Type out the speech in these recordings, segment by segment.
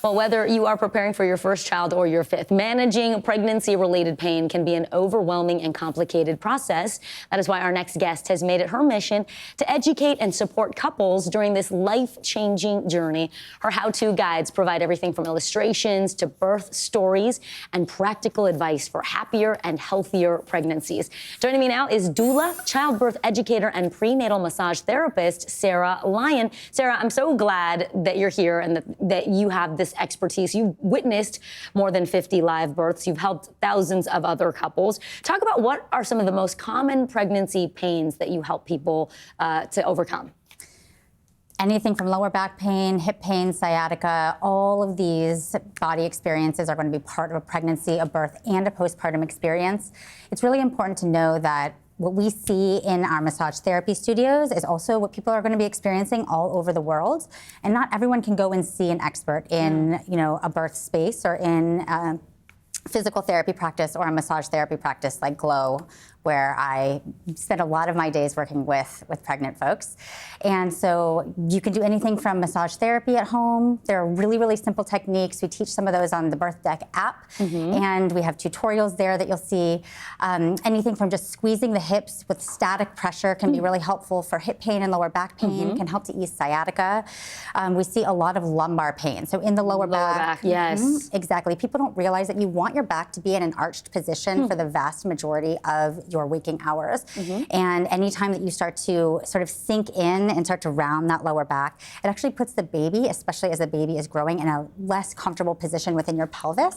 Well, whether you are preparing for your first child or your fifth, managing pregnancy-related pain can be an overwhelming and complicated process. That is why our next guest has made it her mission to educate and support couples during this life-changing journey. Her how-to guides provide everything from illustrations to birth stories and practical advice for happier and healthier pregnancies. Joining me now is doula, childbirth educator, and prenatal massage therapist, Sara Lyon. Sara, I'm so glad that you're here and that you have this expertise. You've witnessed more than 50 live births. You've helped thousands of other couples. Talk about what are some of the most common pregnancy pains that you help people to overcome. Anything from lower back pain, hip pain, sciatica, all of these body experiences are going to be part of a pregnancy, a birth, and a postpartum experience. It's really important to know that what we see in our massage therapy studios is also what people are going to be experiencing all over the world. And not everyone can go and see an expert in, a birth space or in physical therapy practice or a massage therapy practice like Glow, where I spend a lot of my days working with pregnant folks. And so you can do anything from massage therapy at home. There are really, really simple techniques. We teach some of those on the Birth Deck app. And we have tutorials there that you'll see. Anything from just squeezing the hips with static pressure can be really helpful for hip pain and lower back pain, can help to ease sciatica. We see a lot of lumbar pain. So in the lower back. Yes. Exactly. People don't realize that you want your back to be in an arched position for the vast majority of your waking hours. And anytime that you start to sort of sink in and start to round that lower back, it actually puts the baby, especially as the baby is growing, in a less comfortable position within your pelvis.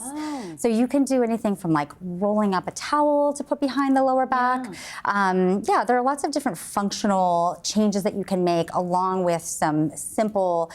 So you can do anything from like rolling up a towel to put behind the lower back. There are lots of different functional changes that you can make along with some simple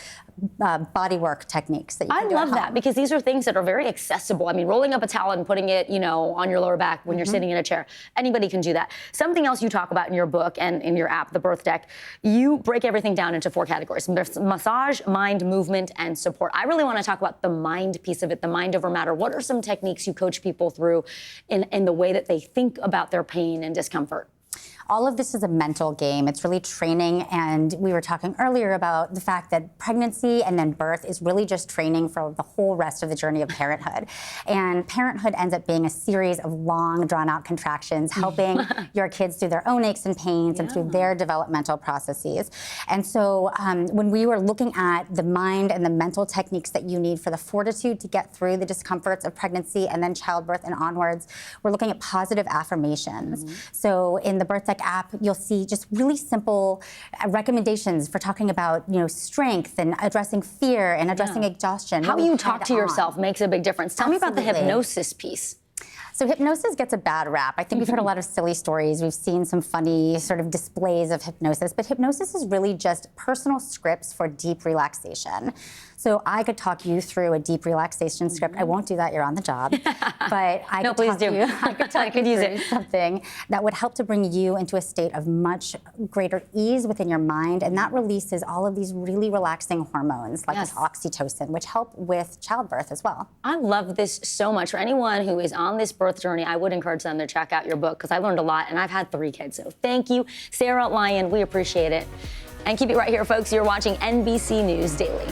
body work techniques that you can do I love that because these are things that are very accessible. I mean, rolling up a towel and putting it, on your lower back when you're sitting in a chair, anybody can do that. Something else you talk about in your book and in your app, the Birth Deck, you break everything down into 4 categories: massage, mind, movement, and support. I really want to talk about the mind piece of it, the mind over matter. What are some techniques you coach people through in the way that they think about their pain and discomfort? All of this is a mental game. It's really training, and we were talking earlier about the fact that pregnancy and then birth is really just training for the whole rest of the journey of parenthood. And parenthood ends up being a series of long, drawn-out contractions, helping your kids through their own aches and pains and through their developmental processes. And so when we were looking at the mind and the mental techniques that you need for the fortitude to get through the discomforts of pregnancy and then childbirth and onwards, we're looking at positive affirmations. So in the Birth Deck app, you'll see just really simple recommendations for talking about, strength and addressing fear and addressing exhaustion. How you talk to yourself makes a big difference. Tell me about the hypnosis piece. So hypnosis gets a bad rap. I think we've heard a lot of silly stories. We've seen some funny sort of displays of hypnosis, but hypnosis is really just personal scripts for deep relaxation. So I could talk you through a deep relaxation script. I won't do that, you're on the job. But I could talk you through something that would help to bring you into a state of much greater ease within your mind, and that releases all of these really relaxing hormones like this oxytocin, which help with childbirth as well. I love this so much. For anyone who is on this birth journey, I would encourage them to check out your book because I learned a lot, and I've had 3 kids. So thank you, Sara Lyon. We appreciate it. And keep it right here, folks. You're watching NBC News Daily.